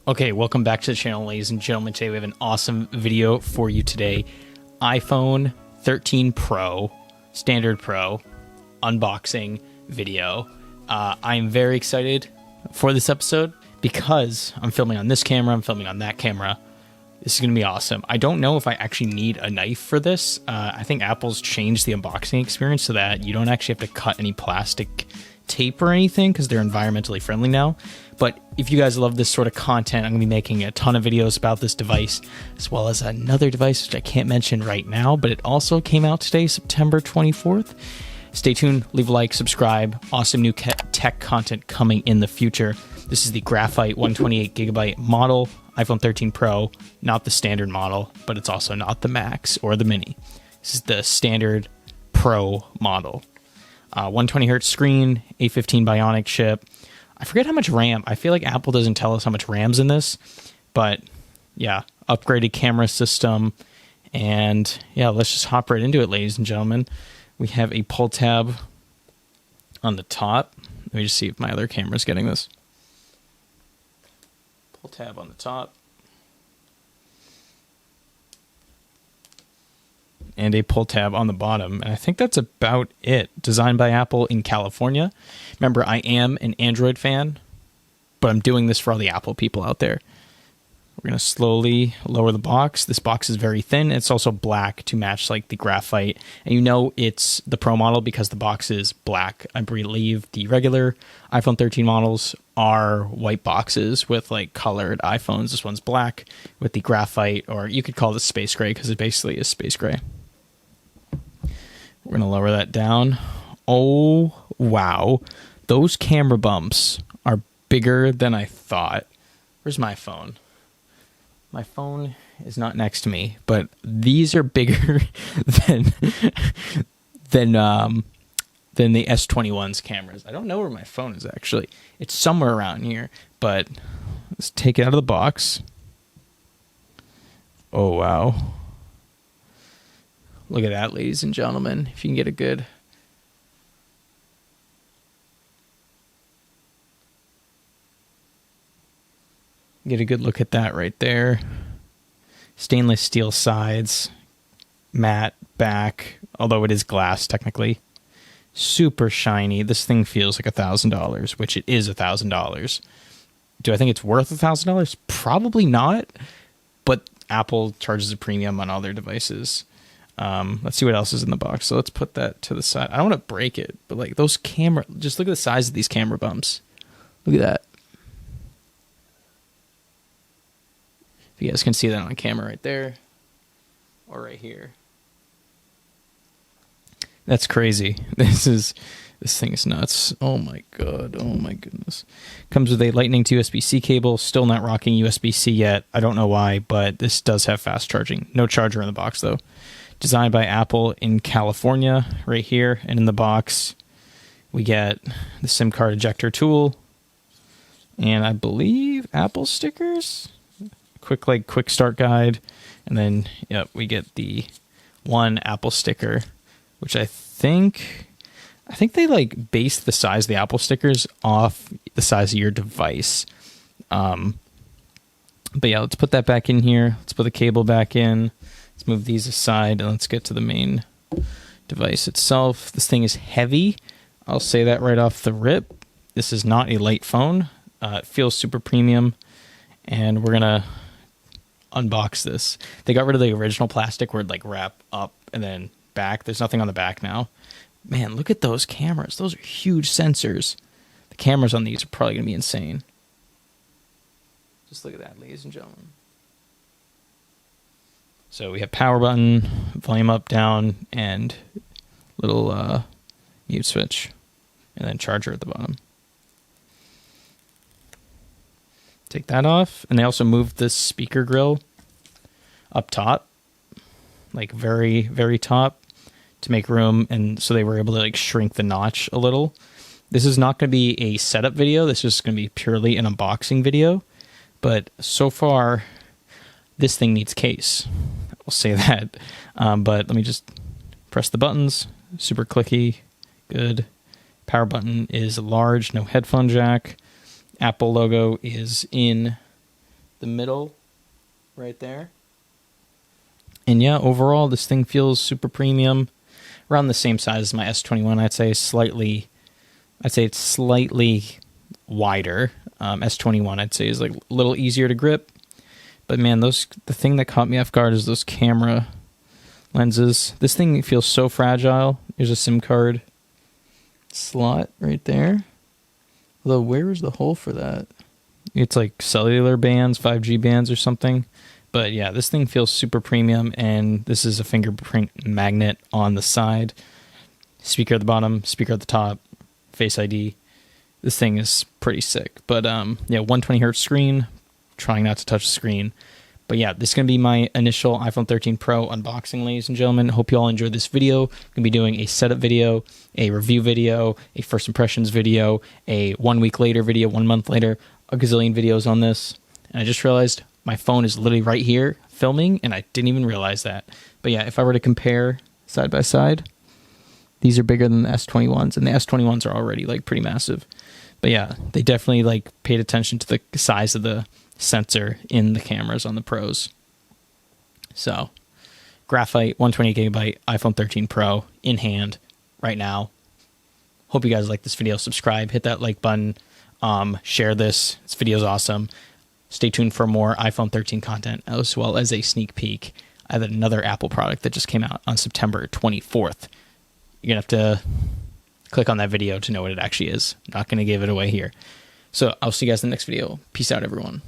Okay, welcome back to the channel, ladies and gentlemen. Today we have an awesome video for you today. iPhone 13 Pro, Standard Pro, unboxing video. I'm very excited for this episode because I'm filming on this camera, I'm filming on that camera. This is going to be awesome. I don't know if I actually need a knife for this. I think Apple's changed the unboxing experience so that you don't actually have to cut any plastic tape or anything because they're environmentally friendly now. But if you guys love this sort of content, I'm going to be making a ton of videos about this device, as well as another device which I can't mention right now, but it also came out today, September 24th. Stay tuned, leave a like, subscribe. Awesome new tech content coming in the future. This is the Graphite 128GB model, iPhone 13 Pro, not the standard model, but it's also not the Max or the Mini. This is the standard Pro model. 120Hz screen, A15 Bionic chip. I forget how much RAM. I feel like Apple doesn't tell us how much RAM's in this, but yeah, upgraded camera system. And yeah, let's just hop right into it, ladies and gentlemen. We have a pull tab on the top. Let me just see if my other camera's getting this. Pull tab on the top. And a pull tab on the bottom. And I think that's about it. Designed by Apple in California. Remember, I am an Android fan, but I'm doing this for all the Apple people out there. We're going to slowly lower the box. This box is very thin. It's also black to match like the Graphite. And you know it's the Pro model because the box is black. I believe the regular iPhone 13 models are white boxes with like colored iPhones. This one's black with the Graphite, or you could call this space gray because it basically is space gray. We're going to lower that down. Oh, wow. Those camera bumps are bigger than I thought. Where's my phone? My phone is not next to me, but these are bigger than the S21's cameras. I don't know where my phone is actually. It's somewhere around here, but let's take it out of the box. Oh, wow. Look at that, ladies and gentlemen. If you can get a good... look at that right there. Stainless steel sides. Matte back. Although it is glass, technically. Super shiny. This thing feels like $1,000, which it is $1,000. Do I think it's worth $1,000? Probably not. But Apple charges a premium on all their devices. Let's see what else is in the box. So let's put that to the side. I don't want to break it, but like those camera, just look at the size of these camera bumps. Look at that. If you guys can see that on camera right there or right here. That's crazy. This thing is nuts. Oh my God. Oh my goodness. Comes with a Lightning to USB-C cable. Still not rocking USB-C yet. I don't know why, but this does have fast charging. No charger in the box though. Designed by Apple in California, right here. And in the box, we get the SIM card ejector tool. And I believe Apple stickers. Quick start guide. And then, yep, we get the one Apple sticker, which I think they like base the size of the Apple stickers off the size of your device. But yeah, let's put that back in here. Let's put the cable back in. Let's move these aside and let's get to the main device itself. This thing is heavy. I'll say that right off the rip. This is not a light phone. It feels super premium. And we're going to unbox this. They got rid of the original plastic where it'd like wrap up and then back. There's nothing on the back now. Man, look at those cameras. Those are huge sensors. The cameras on these are probably going to be insane. Just look at that, ladies and gentlemen. So we have power button, volume up, down, and little mute switch, and then charger at the bottom. Take that off, and they also moved this speaker grill up top, like very, very top, to make room, and so they were able to like shrink the notch a little. This is not going to be a setup video. This is going to be purely an unboxing video, but so far, this thing needs case. I'll say that. But let me just press the buttons. Super clicky. Good. Power button is large. No headphone jack. Apple logo is in the middle right there. And yeah, overall, this thing feels super premium. Around the same size as my S21, I'd say it's slightly wider. S21, I'd say, is like a little easier to grip. But man, the thing that caught me off guard is those camera lenses. This thing feels so fragile. There's a SIM card slot right there. Although, where is the hole for that? It's like cellular bands, 5G bands or something. But yeah, this thing feels super premium, and this is a fingerprint magnet on the side. Speaker at the bottom, speaker at the top, Face ID. This thing is pretty sick. But yeah, 120 hertz screen. Trying not to touch the screen. But yeah, this is going to be my initial iPhone 13 Pro unboxing, ladies and gentlemen. Hope you all enjoyed this video. I'm going to be doing a setup video, a review video, a first impressions video, a 1 week later video, 1 month later, a gazillion videos on this. And I just realized my phone is literally right here filming, and I didn't even realize that. But yeah, if I were to compare side by side, these are bigger than the S21s, and the S21s are already like pretty massive. But yeah, they definitely like paid attention to the size of the sensor in the cameras on the Pros. So, Graphite 128GB iPhone 13 Pro in hand right now. Hope you guys like this video. Subscribe, hit that like button, share this. This video is awesome. Stay tuned for more iPhone 13 content, as well as a sneak peek at another Apple product that just came out on September 24th. You're going to have to click on that video to know what it actually is. I'm not going to give it away here. So I'll see you guys in the next video. Peace out, everyone.